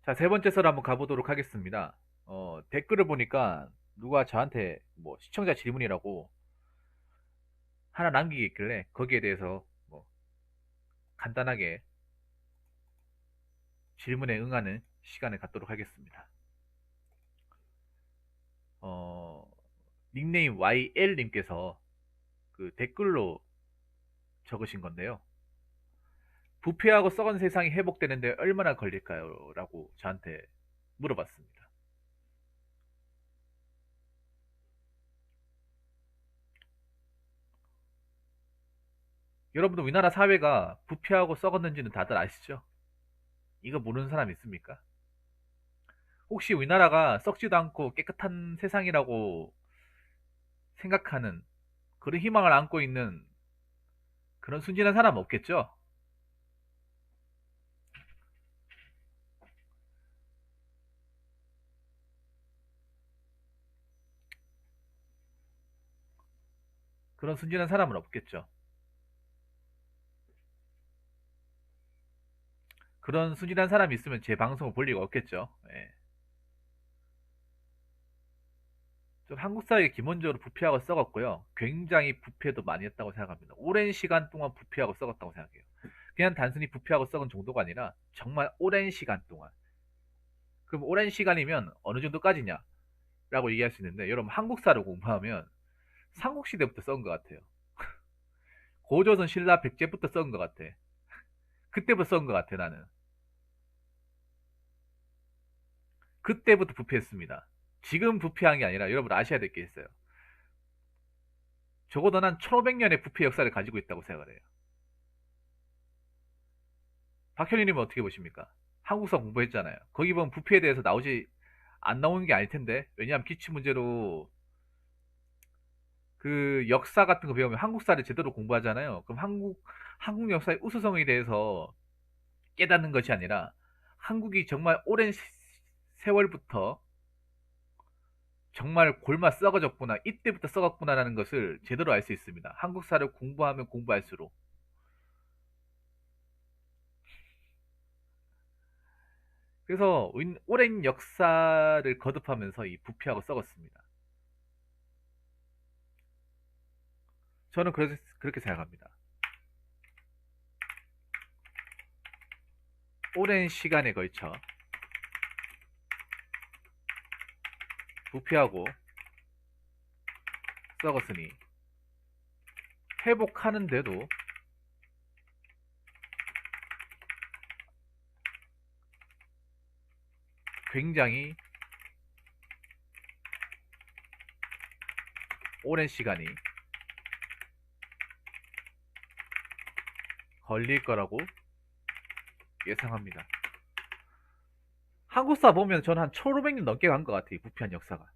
자, 세 번째 썰 한번 가보도록 하겠습니다. 댓글을 보니까 누가 저한테 뭐 시청자 질문이라고 하나 남기겠길래 거기에 대해서 뭐 간단하게 질문에 응하는 시간을 갖도록 하겠습니다. 어, 닉네임 YL님께서 그 댓글로 적으신 건데요. 부패하고 썩은 세상이 회복되는데 얼마나 걸릴까요? 라고 저한테 물어봤습니다. 여러분도 우리나라 사회가 부패하고 썩었는지는 다들 아시죠? 이거 모르는 사람 있습니까? 혹시 우리나라가 썩지도 않고 깨끗한 세상이라고 생각하는 그런 희망을 안고 있는 그런 순진한 사람 없겠죠? 그런 순진한 사람은 없겠죠. 그런 순진한 사람이 있으면 제 방송을 볼 리가 없겠죠. 예. 좀 한국 사회가 기본적으로 부패하고 썩었고요. 굉장히 부패도 많이 했다고 생각합니다. 오랜 시간 동안 부패하고 썩었다고 생각해요. 그냥 단순히 부패하고 썩은 정도가 아니라 정말 오랜 시간 동안. 그럼 오랜 시간이면 어느 정도까지냐? 라고 얘기할 수 있는데 여러분 한국사를 공부하면 삼국시대부터 썩은 것 같아요. 고조선 신라 백제부터 썩은 것 같아. 그때부터 썩은 것 같아 나는. 그때부터 부패했습니다. 지금 부패한 게 아니라 여러분 아셔야 될 게 있어요. 적어도 난 1500년의 부패 역사를 가지고 있다고 생각을 해요. 박현희님은 어떻게 보십니까? 한국사 공부했잖아요. 거기 보면 부패에 대해서 안 나오는 게 아닐 텐데. 왜냐하면 기출 문제로 그 역사 같은 거 배우면 한국사를 제대로 공부하잖아요. 그럼 한국 역사의 우수성에 대해서 깨닫는 것이 아니라 한국이 정말 오랜 세월부터 정말 골마 썩어졌구나, 이때부터 썩었구나라는 것을 제대로 알 수 있습니다. 한국사를 공부하면 공부할수록. 그래서 오랜 역사를 거듭하면서 이 부패하고 썩었습니다. 저는 그렇게 생각합니다. 오랜 시간에 걸쳐 부패하고 썩었으니 회복하는데도 굉장히 오랜 시간이 걸릴 거라고 예상합니다. 한국사 보면 저는 한 1500년 넘게 간 것 같아요. 부패한 역사가.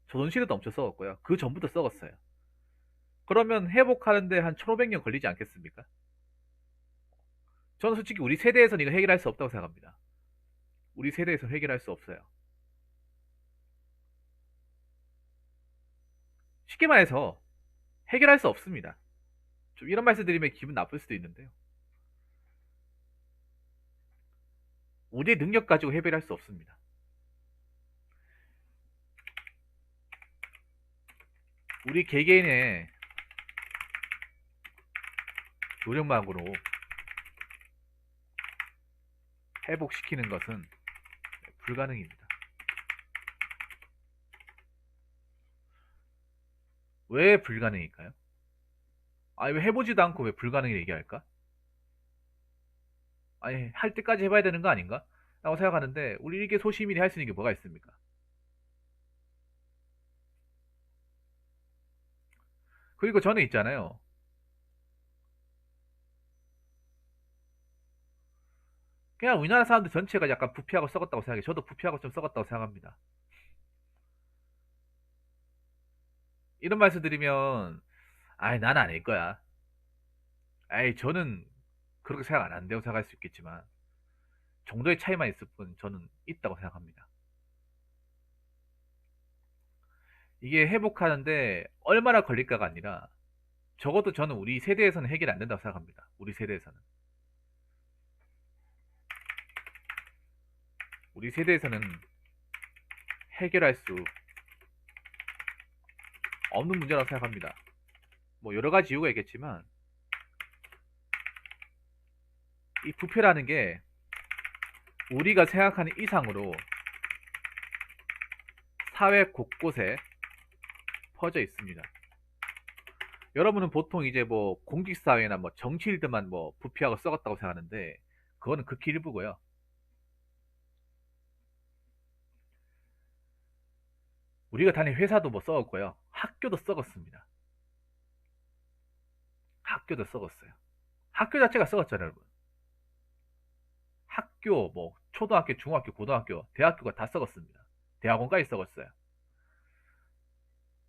조선시대도 엄청 썩었고요. 그 전부터 썩었어요. 그러면 회복하는데 한 1500년 걸리지 않겠습니까? 저는 솔직히 우리 세대에서는 이거 해결할 수 없다고 생각합니다. 우리 세대에서 해결할 수 없어요. 쉽게 말해서 해결할 수 없습니다. 좀 이런 말씀 드리면 기분 나쁠 수도 있는데요. 우리의 능력 가지고 해결할 수 없습니다. 우리 개개인의 노력만으로 회복시키는 것은 불가능입니다. 왜 불가능일까요? 아니, 왜 해보지도 않고 왜 불가능을 얘기할까? 아니, 할 때까지 해봐야 되는 거 아닌가? 라고 생각하는데, 우리 이게 소시민이 할 수 있는 게 뭐가 있습니까? 그리고 저는 있잖아요. 그냥 우리나라 사람들 전체가 약간 부패하고 썩었다고 생각해요. 저도 부패하고 좀 썩었다고 생각합니다. 이런 말씀 드리면, 아이, 난 아닐 거야. 아이, 저는 그렇게 생각 안 한다고 생각할 수 있겠지만, 정도의 차이만 있을 뿐 저는 있다고 생각합니다. 이게 회복하는데 얼마나 걸릴까가 아니라, 적어도 저는 우리 세대에서는 해결이 안 된다고 생각합니다. 우리 세대에서는. 우리 세대에서는 해결할 수 없는 문제라고 생각합니다. 뭐 여러 가지 이유가 있겠지만 이 부패라는 게 우리가 생각하는 이상으로 사회 곳곳에 퍼져 있습니다. 여러분은 보통 이제 뭐 공직사회나 뭐 정치 일들만 뭐 부패하고 썩었다고 생각하는데 그거는 극히 일부고요. 우리가 다닌 회사도 뭐 썩었고요. 학교도 썩었습니다. 학교도 썩었어요. 학교 자체가 썩었잖아요, 여러분. 학교, 뭐 초등학교, 중학교, 고등학교, 대학교가 다 썩었습니다. 대학원까지 썩었어요.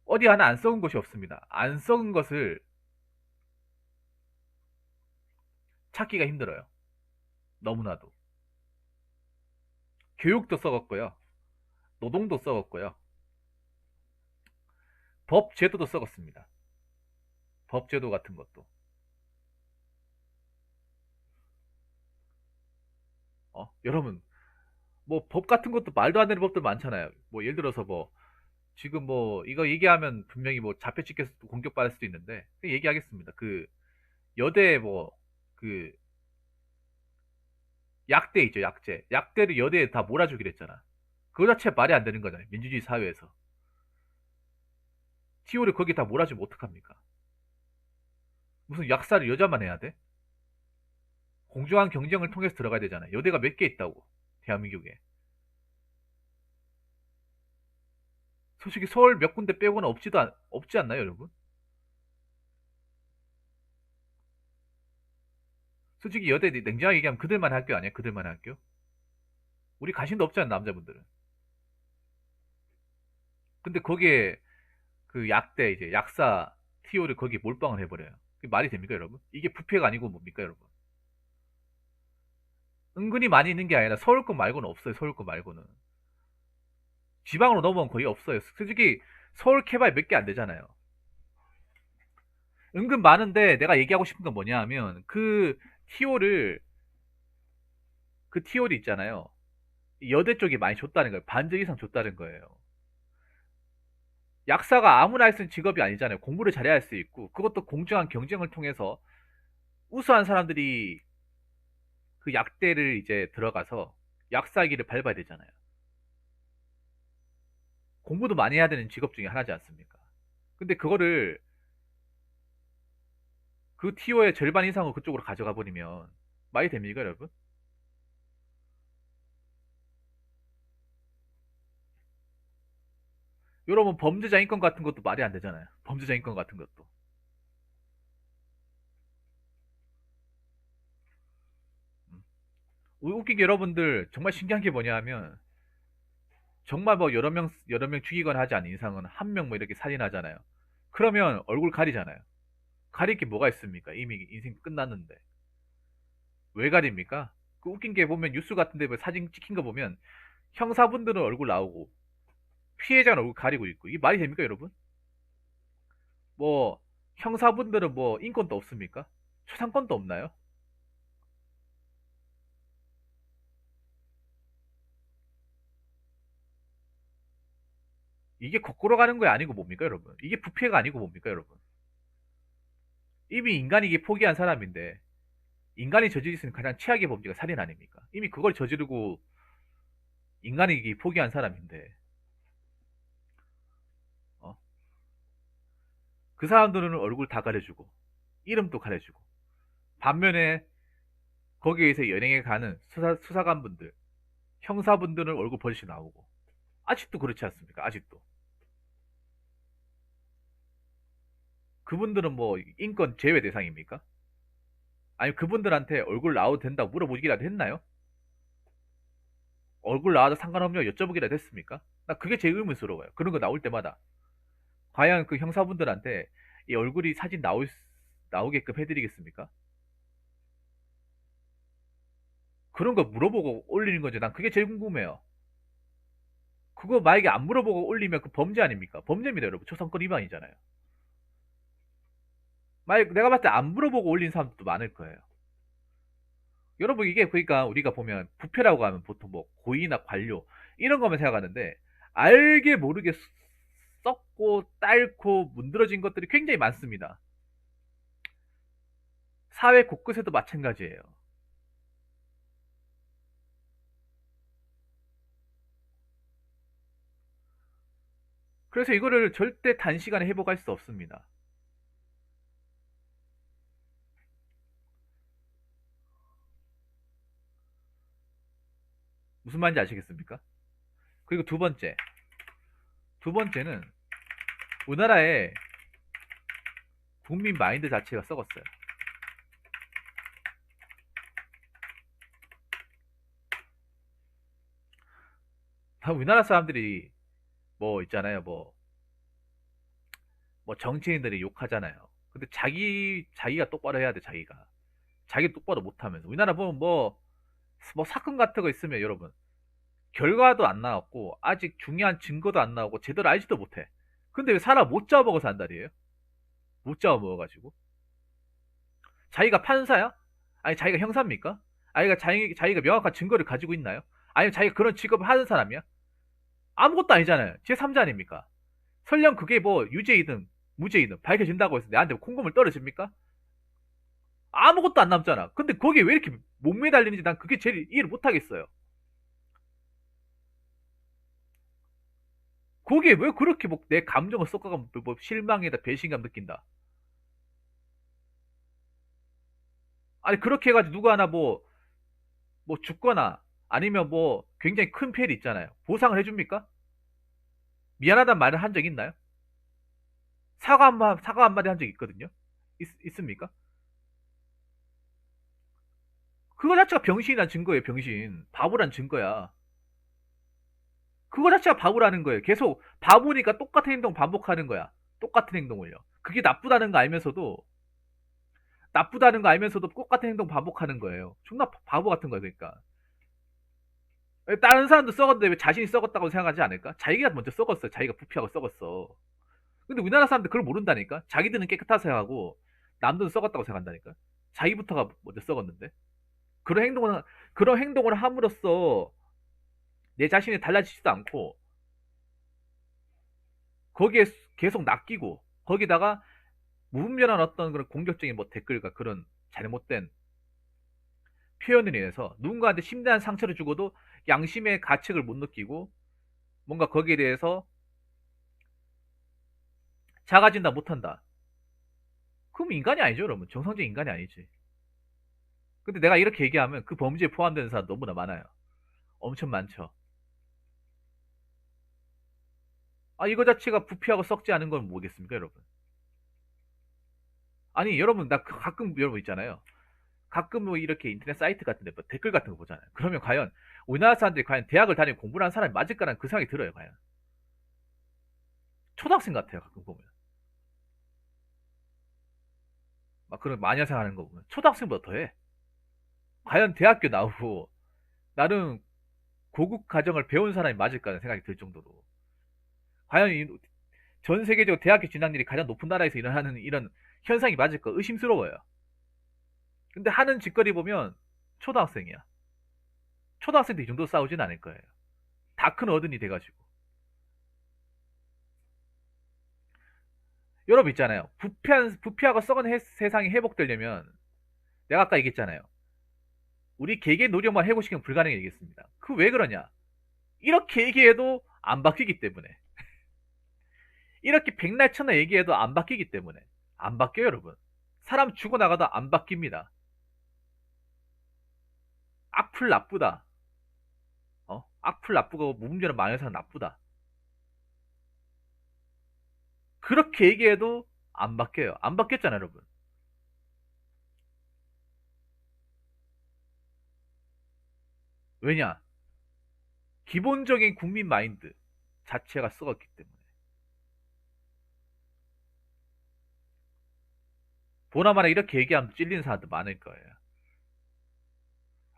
어디 하나 안 썩은 곳이 없습니다. 안 썩은 것을 찾기가 힘들어요. 너무나도. 교육도 썩었고요. 노동도 썩었고요. 법 제도도 썩었습니다. 법 제도 같은 것도. 여러분, 뭐 법 같은 것도 말도 안 되는 법들 많잖아요. 뭐 예를 들어서 뭐 지금 뭐 이거 얘기하면 분명히 뭐 잡혀 찍혀서 공격받을 수도 있는데 그냥 얘기하겠습니다. 그 여대 뭐 그 약대 있죠, 약제. 약대를 여대에 다 몰아주기로 했잖아. 그거 자체 말이 안 되는 거잖아요. 민주주의 사회에서. 티오를 거기 다 몰아주면 어떡합니까? 무슨 약사를 여자만 해야 돼? 공정한 경쟁을 통해서 들어가야 되잖아요. 여대가 몇 개 있다고. 대한민국에. 솔직히 서울 몇 군데 빼고는 없지 않나요, 여러분? 솔직히 여대 냉정하게 얘기하면 그들만 학교 아니야? 그들만 학교? 우리 관심도 없잖아, 남자분들은. 근데 거기에 그 약대 이제 약사 티오를 거기 몰빵을 해버려요. 그게 말이 됩니까, 여러분? 이게 부패가 아니고 뭡니까, 여러분? 은근히 많이 있는 게 아니라 서울권 말고는 없어요. 서울권 말고는. 지방으로 넘어오면 거의 없어요. 솔직히 서울 캐발 몇 개 안 되잖아요. 은근 많은데 내가 얘기하고 싶은 건 뭐냐 하면 티오를 그 티오를 있잖아요. 여대 쪽이 많이 줬다는 거예요. 반절 이상 줬다는 거예요. 약사가 아무나 할 수 있는 직업이 아니잖아요. 공부를 잘해야 할 수 있고 그것도 공정한 경쟁을 통해서 우수한 사람들이 그 약대를 이제 들어가서 약사기를 밟아야 되잖아요. 공부도 많이 해야 되는 직업 중에 하나지 않습니까? 근데 그거를 그 티오의 절반 이상을 그쪽으로 가져가 버리면 말이 됩니까, 여러분? 여러분 범죄자 인권 같은 것도 말이 안 되잖아요. 범죄자 인권 같은 것도. 음. 웃기게 여러분들 정말 신기한 게 뭐냐 하면 정말 뭐 여러 명 죽이거나 하지 않은 이상은 한 명 뭐 이렇게 살인하잖아요. 그러면 얼굴 가리잖아요. 가릴 게 뭐가 있습니까? 이미 인생 끝났는데. 왜 가립니까? 그 웃긴 게 보면 뉴스 같은 데 사진 찍힌 거 보면 형사분들은 얼굴 나오고 피해자는 얼굴 가리고 있고 이게 말이 됩니까, 여러분? 뭐 형사분들은 뭐 인권도 없습니까? 초상권도 없나요? 이게 거꾸로 가는 거 아니고 뭡니까, 여러분? 이게 부패가 아니고 뭡니까, 여러분? 이미 인간이 이게 포기한 사람인데 인간이 저지를 수 있는 가장 최악의 범죄가 살인 아닙니까? 이미 그걸 저지르고 인간이 이게 포기한 사람인데 어? 그 사람들은 얼굴 다 가려주고 이름도 가려주고 반면에 거기에서 연행해 가는 수사관분들 형사분들은 얼굴 버젓이 나오고 아직도 그렇지 않습니까? 아직도 그분들은 뭐 인권 제외 대상입니까? 아니 그분들한테 얼굴 나와도 된다고 물어보기라도 했나요? 얼굴 나와도 상관없냐고 여쭤보기라도 했습니까? 나 그게 제일 의문스러워요. 그런 거 나올 때마다 과연 그 형사분들한테 이 얼굴이 사진 나오게끔 해드리겠습니까? 그런 거 물어보고 올리는 거죠. 난 그게 제일 궁금해요. 그거 만약에 안 물어보고 올리면 그 범죄 아닙니까? 범죄입니다, 여러분. 초상권 위반이잖아요. 만약 내가 봤을 때 안 물어보고 올린 사람도 많을 거예요. 여러분 이게 그러니까 우리가 보면 부패라고 하면 보통 뭐 고의나 관료 이런 것만 생각하는데 알게 모르게 썩고 딸고 문드러진 것들이 굉장히 많습니다. 사회 곳곳에도 마찬가지예요. 그래서 이거를 절대 단시간에 회복할 수 없습니다. 무슨 말인지 아시겠습니까? 그리고 두 번째는 우리나라의 국민 마인드 자체가 썩었어요. 우리나라 사람들이 뭐 있잖아요. 뭐 정치인들이 욕하잖아요. 근데 자기가 똑바로 해야 돼, 자기가. 자기 똑바로 못하면서. 우리나라 보면 뭐 사건 같은 거 있으면 여러분, 결과도 안 나왔고, 아직 중요한 증거도 안 나오고, 제대로 알지도 못해. 근데 왜 사람 못 잡아먹어서 한다리에요? 못 잡아먹어가지고. 자기가 판사야? 아니, 자기가 형사입니까? 아니, 자기가 명확한 증거를 가지고 있나요? 아니면 자기가 그런 직업을 하는 사람이야? 아무것도 아니잖아요. 제3자 아닙니까? 설령 그게 뭐 유죄이든 무죄이든 밝혀진다고 해서 내한테 콩고물 떨어집니까? 아무것도 안 남잖아. 근데 거기에 왜 이렇게 못 매달리는지 난 그게 제일 이해를 못 하겠어요. 거기에 왜 그렇게 뭐 내 감정을 섞어가면 뭐 실망이다 배신감 느낀다. 아니 그렇게 해가지고 누구 하나 뭐 죽거나 아니면 뭐 굉장히 큰 피해를 있잖아요. 보상을 해줍니까? 미안하단 말을 한 적 있나요? 사과 한마디 한 적 있거든요. 있습니까? 그거 자체가 병신이란 증거예요, 병신. 바보란 증거야. 그거 자체가 바보라는 거예요. 계속 바보니까 똑같은 행동 반복하는 거야. 똑같은 행동을요. 그게 나쁘다는 거 알면서도 똑같은 행동 반복하는 거예요. 존나 바보 같은 거야, 그러니까. 다른 사람도 썩었는데 왜 자신이 썩었다고 생각하지 않을까? 자기가 먼저 썩었어. 자기가 부패하고 썩었어. 근데 우리나라 사람들 그걸 모른다니까? 자기들은 깨끗하다 생각하고 남들은 썩었다고 생각한다니까? 자기부터가 먼저 썩었는데? 그런 행동을, 그런 행동을 함으로써 내 자신이 달라지지도 않고 거기에 계속 낚이고 거기다가 무분별한 어떤 그런 공격적인 뭐 댓글과 그런 잘못된 표현을 인해서 누군가한테 심대한 상처를 주고도 양심의 가책을 못 느끼고 뭔가 거기에 대해서 작아진다 못한다. 그럼 인간이 아니죠, 여러분. 정상적인 인간이 아니지. 근데 내가 이렇게 얘기하면 그 범죄에 포함되는 사람 너무나 많아요. 엄청 많죠. 아, 이거 자체가 부패하고 썩지 않은 건 뭐겠습니까, 여러분? 아니, 여러분, 나 가끔 여러분 있잖아요. 가끔 뭐 이렇게 인터넷 사이트 같은데 뭐 댓글 같은 거 보잖아요. 그러면 과연 우리나라 사람들이 과연 대학을 다니고 공부를 한 사람이 맞을까라는 그 생각이 들어요, 과연. 초등학생 같아요, 가끔 보면. 막 그런 마녀생 하는 거 보면. 초등학생보다 더해. 과연 대학교 나오고 나름 고급 가정을 배운 사람이 맞을까라는 생각이 들 정도로. 과연 전 세계적으로 대학교 진학률이 가장 높은 나라에서 일어나는 이런 현상이 맞을까 의심스러워요. 근데 하는 짓거리 보면 초등학생이야. 초등학생도 이 정도 싸우진 않을 거예요. 다 큰 어른이 돼가지고. 여러분 있잖아요. 부패하고 썩은 세상이 회복되려면 내가 아까 얘기했잖아요. 우리 개개인 노력만 해고시키면 불가능해 얘기했습니다. 그 왜 그러냐? 이렇게 얘기해도 안 바뀌기 때문에. 이렇게 백날 천날 얘기해도 안 바뀌기 때문에. 안 바뀌어요, 여러분. 사람 죽어나가도 안 바뀝니다. 악플 나쁘다. 악플 나쁘고 무분별한 마녀사는 나쁘다. 그렇게 얘기해도 안 바뀌어요. 안 바뀌었잖아요, 여러분. 왜냐? 기본적인 국민 마인드 자체가 썩었기 때문에. 보나마나 이렇게 얘기하면 찔리는 사람도 많을 거예요.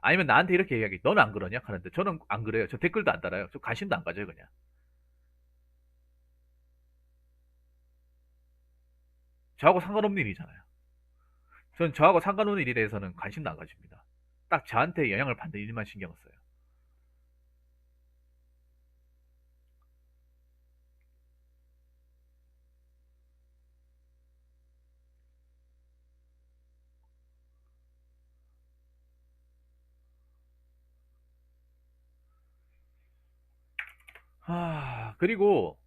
아니면 나한테 이렇게 얘기하기, 너는 안 그러냐? 하는데 저는 안 그래요. 저 댓글도 안 달아요. 저 관심도 안 가져요, 그냥. 저하고 상관없는 일이잖아요. 저는 저하고 상관없는 일에 대해서는 관심도 안 가집니다. 딱 저한테 영향을 받는 일만 신경 써요. 그리고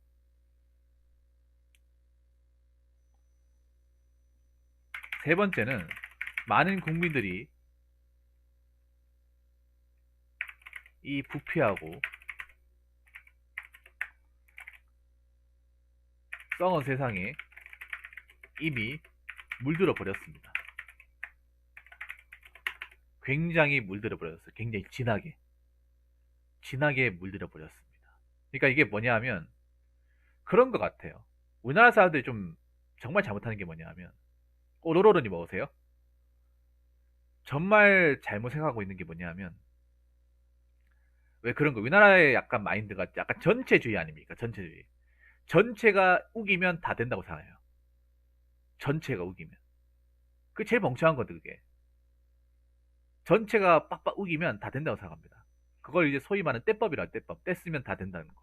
세 번째는 많은 국민들이 이 부패하고 썩은 세상에 이미 물들어 버렸습니다. 굉장히 물들어 버렸어요. 굉장히 진하게 물들어 버렸습니다. 그러니까 이게 뭐냐면 그런 것 같아요. 우리나라 사람들이 좀 정말 잘못하는 게 뭐냐면 오로로로님 먹으세요? 정말 잘못 생각하고 있는 게 뭐냐면 왜 그런 거 우리나라의 약간 마인드가 약간 전체주의 아닙니까? 전체주의. 전체가 우기면 다 된다고 생각해요. 전체가 우기면. 그게 제일 멍청한 거든 그게. 전체가 빡빡 우기면 다 된다고 생각합니다. 그걸 이제 소위 말하는 떼법이라 떼법. 떼쓰면 다 된다는 거.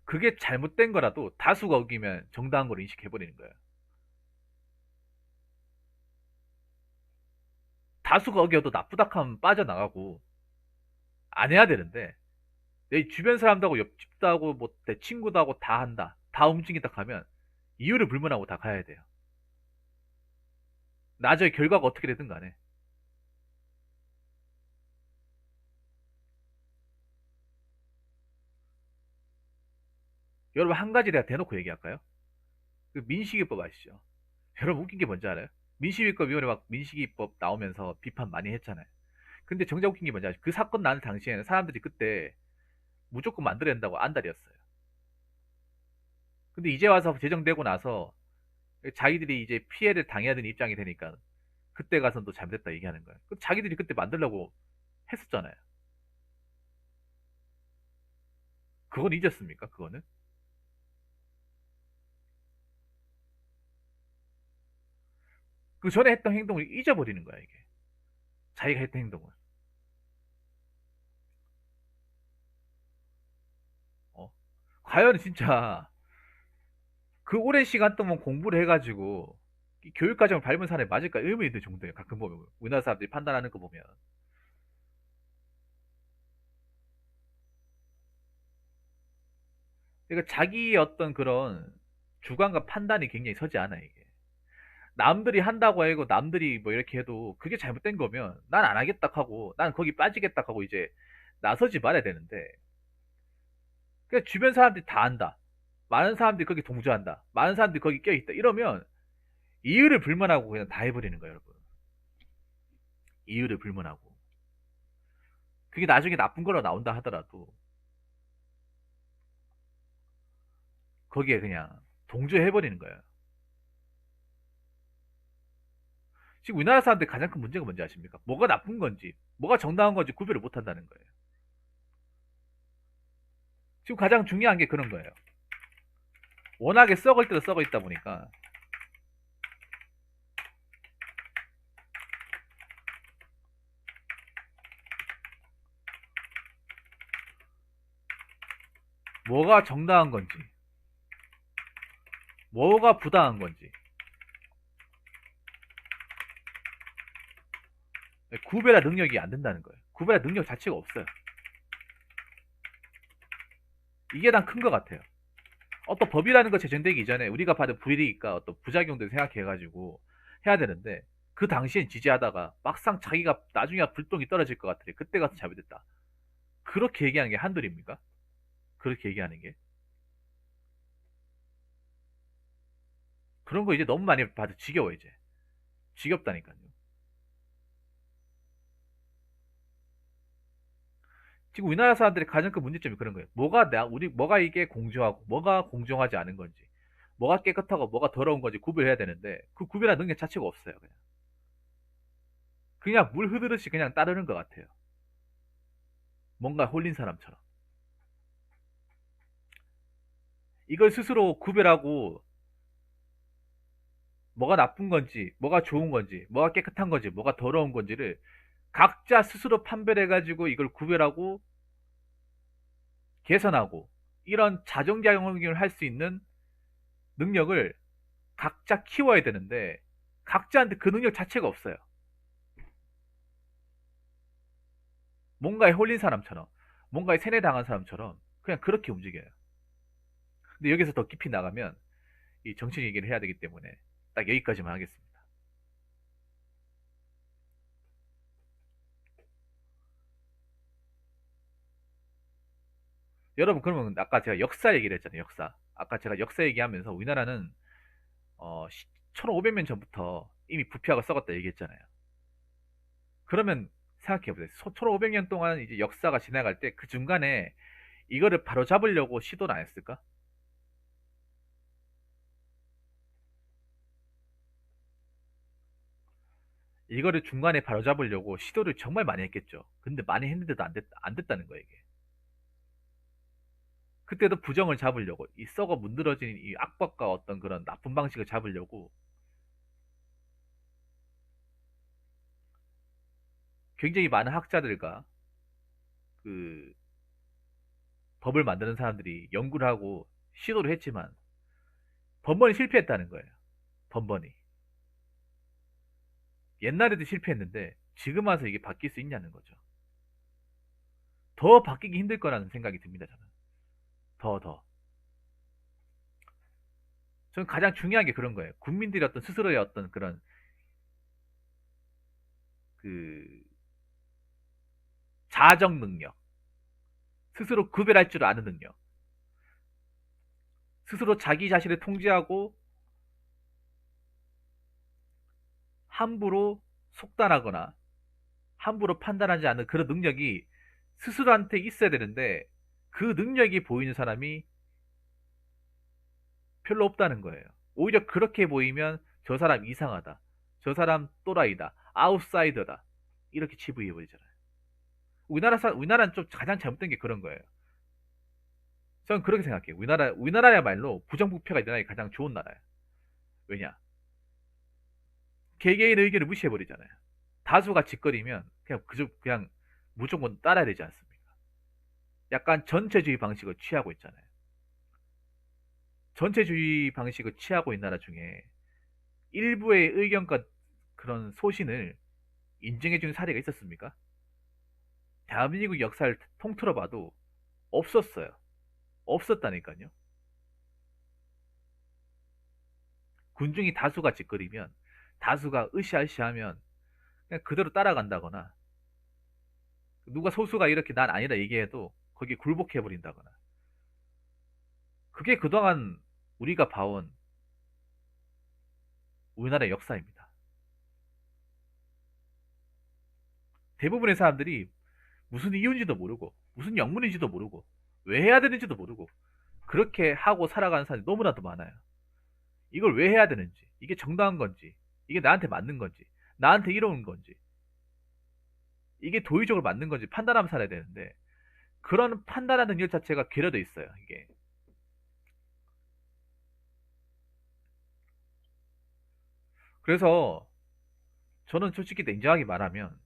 그게 잘못된 거라도 다수가 우기면 정당한 걸 인식해버리는 거예요. 다수가 어겨도 나쁘다 하면 빠져나가고 안 해야 되는데 내 주변 사람들하고 옆집도 하고 뭐 내 친구도 하고 다 한다. 다 움직인다 하면 이유를 불문하고 다 가야 돼요. 나중에 결과가 어떻게 되든 간에. 여러분 한 가지 내가 대놓고 얘기할까요? 그 민식이법 아시죠? 여러분 웃긴 게 뭔지 알아요? 민식이법 위원회 막 민식이법 나오면서 비판 많이 했잖아요. 근데 정작 웃긴 게 뭔지 아시죠? 그 사건 나는 당시에는 사람들이 그때 무조건 만들어야 된다고 안달이었어요. 근데 이제 와서 제정되고 나서 자기들이 이제 피해를 당해야 되는 입장이 되니까 그때 가서 또 잘못했다 얘기하는 거예요. 자기들이 그때 만들려고 했었잖아요. 그건 잊었습니까? 그거는? 그 전에 했던 행동을 잊어버리는 거야, 이게. 자기가 했던 행동을. 어. 과연 진짜 그 오랜 시간 동안 공부를 해가지고 이 교육과정을 밟은 사람이 맞을까 의문이 들 정도예요. 가끔 보면. 우리나라 사람들이 판단하는 거 보면. 그러니까 자기의 어떤 그런 주관과 판단이 굉장히 서지 않아요, 이게. 남들이 한다고 해고 남들이 뭐 이렇게 해도 그게 잘못된 거면 난 안 하겠다 하고 난 거기 빠지겠다 하고 이제 나서지 말아야 되는데 그냥 주변 사람들이 다 한다. 많은 사람들이 거기 동조한다. 많은 사람들이 거기 껴있다. 이러면 이유를 불문하고 그냥 다 해버리는 거예요, 여러분. 이유를 불문하고. 그게 나중에 나쁜 걸로 나온다 하더라도 거기에 그냥 동조해버리는 거예요. 지금 우리나라 사람들 가장 큰 문제가 뭔지 아십니까? 뭐가 나쁜 건지, 뭐가 정당한 건지 구별을 못 한다는 거예요. 지금 가장 중요한 게 그런 거예요. 워낙에 썩을 때도 썩어 있다 보니까 뭐가 정당한 건지, 뭐가 부당한 건지 구별할 능력이 안 된다는 거예요. 구별할 능력 자체가 없어요. 이게 난 큰 것 같아요. 어떤 법이라는 거 제정되기 이전에 우리가 받은 불이익과 어떤 부작용들 생각해가지고 해야 되는데 그 당시엔 지지하다가 막상 자기가 나중에 불똥이 떨어질 것 같으니 그때 가서 잘못했다. 그렇게 얘기하는 게 한둘입니까? 그렇게 얘기하는 게 그런 거 이제 너무 많이 봐도 지겨워 이제 지겹다니까요. 지금 우리나라 사람들의 가장 큰 문제점이 그런 거예요. 뭐가 이게 공정하고 뭐가 공정하지 않은 건지, 뭐가 깨끗하고 뭐가 더러운 건지 구별해야 되는데 그 구별할 능력 자체가 없어요. 그냥 물 흐르듯이 그냥 따르는 것 같아요. 뭔가 홀린 사람처럼. 이걸 스스로 구별하고 뭐가 나쁜 건지, 뭐가 좋은 건지, 뭐가 깨끗한 건지, 뭐가 더러운 건지를 각자 스스로 판별해가지고 이걸 구별하고 개선하고 이런 자정작용을 할 수 있는 능력을 각자 키워야 되는데 각자한테 그 능력 자체가 없어요. 뭔가에 홀린 사람처럼, 뭔가에 세뇌당한 사람처럼 그냥 그렇게 움직여요. 근데 여기서 더 깊이 나가면 이 정치 얘기를 해야 되기 때문에 딱 여기까지만 하겠습니다. 여러분 그러면 아까 제가 역사 얘기를 했잖아요. 역사. 아까 제가 역사 얘기하면서 우리나라는 1500년 전부터 이미 부패하고 썩었다 얘기했잖아요. 그러면 생각해보세요. 1500년 동안 이제 역사가 지나갈 때 그 중간에 이거를 바로 잡으려고 시도를 안 했을까? 이거를 중간에 바로 잡으려고 시도를 정말 많이 했겠죠. 근데 많이 했는데도 안 됐다는 거예요, 이게. 그때도 부정을 잡으려고, 이 썩어 문드러진 이 악법과 어떤 그런 나쁜 방식을 잡으려고 굉장히 많은 학자들과 그 법을 만드는 사람들이 연구를 하고 시도를 했지만 번번이 실패했다는 거예요. 번번이. 옛날에도 실패했는데 지금 와서 이게 바뀔 수 있냐는 거죠. 더 바뀌기 힘들 거라는 생각이 듭니다, 저는. 더. 저는 가장 중요한 게 그런 거예요. 국민들이 어떤 스스로의 어떤 그런 그 자정 능력, 스스로 구별할 줄 아는 능력, 스스로 자기 자신을 통제하고 함부로 속단하거나 함부로 판단하지 않는 그런 능력이 스스로한테 있어야 되는데 그 능력이 보이는 사람이 별로 없다는 거예요. 오히려 그렇게 보이면 저 사람 이상하다. 저 사람 또라이다. 아웃사이더다. 이렇게 치부해버리잖아요. 우리나라는 좀 가장 잘못된 게 그런 거예요. 저는 그렇게 생각해요. 우리나라야말로 부정부패가 일어나기 가장 좋은 나라예요. 왜냐? 개개인의 의견을 무시해버리잖아요. 다수가 짓거리면 그냥 무조건 따라야 되지 않습니까? 약간 전체주의 방식을 취하고 있잖아요. 전체주의 방식을 취하고 있는 나라 중에 일부의 의견과 그런 소신을 인정해준 사례가 있었습니까? 대한민국 역사를 통틀어 봐도 없었어요. 없었다니까요. 군중이 다수가 짓거리면, 다수가 으쌰으쌰하면 그냥 그대로 따라간다거나, 누가 소수가 이렇게 난 아니다 얘기해도 거기에 굴복해버린다거나. 그게 그동안 우리가 봐온 우리나라의 역사입니다. 대부분의 사람들이 무슨 이유인지도 모르고, 무슨 영문인지도 모르고, 왜 해야 되는지도 모르고, 그렇게 하고 살아가는 사람이 너무나도 많아요. 이걸 왜 해야 되는지, 이게 정당한 건지, 이게 나한테 맞는 건지, 나한테 이로운 건지, 이게 도의적으로 맞는 건지 판단하면 살아야 되는데, 그런 판단하는 일 자체가 괴려져 있어요, 이게. 그래서 저는 솔직히 냉정하게 말하면,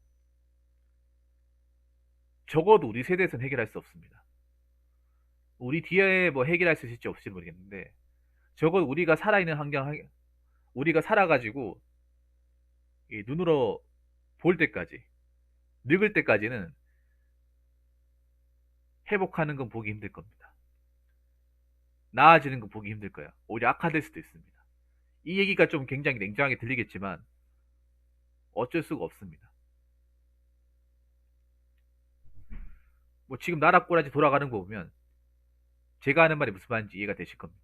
적어도 우리 세대에서는 해결할 수 없습니다. 우리 뒤에 뭐 해결할 수 있을지 없을지 모르겠는데, 적어도 우리가 살아있는 우리가 살아가지고, 이 눈으로 볼 때까지, 늙을 때까지는 회복하는 건 보기 힘들 겁니다. 나아지는 건 보기 힘들 거예요. 오히려 악화될 수도 있습니다. 이 얘기가 좀 굉장히 냉정하게 들리겠지만 어쩔 수가 없습니다. 뭐 지금 나라 꼬라지 돌아가는 거 보면 제가 하는 말이 무슨 말인지 이해가 되실 겁니다.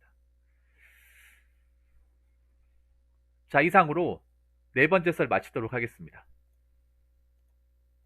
자, 이상으로 네 번째 썰 마치도록 하겠습니다.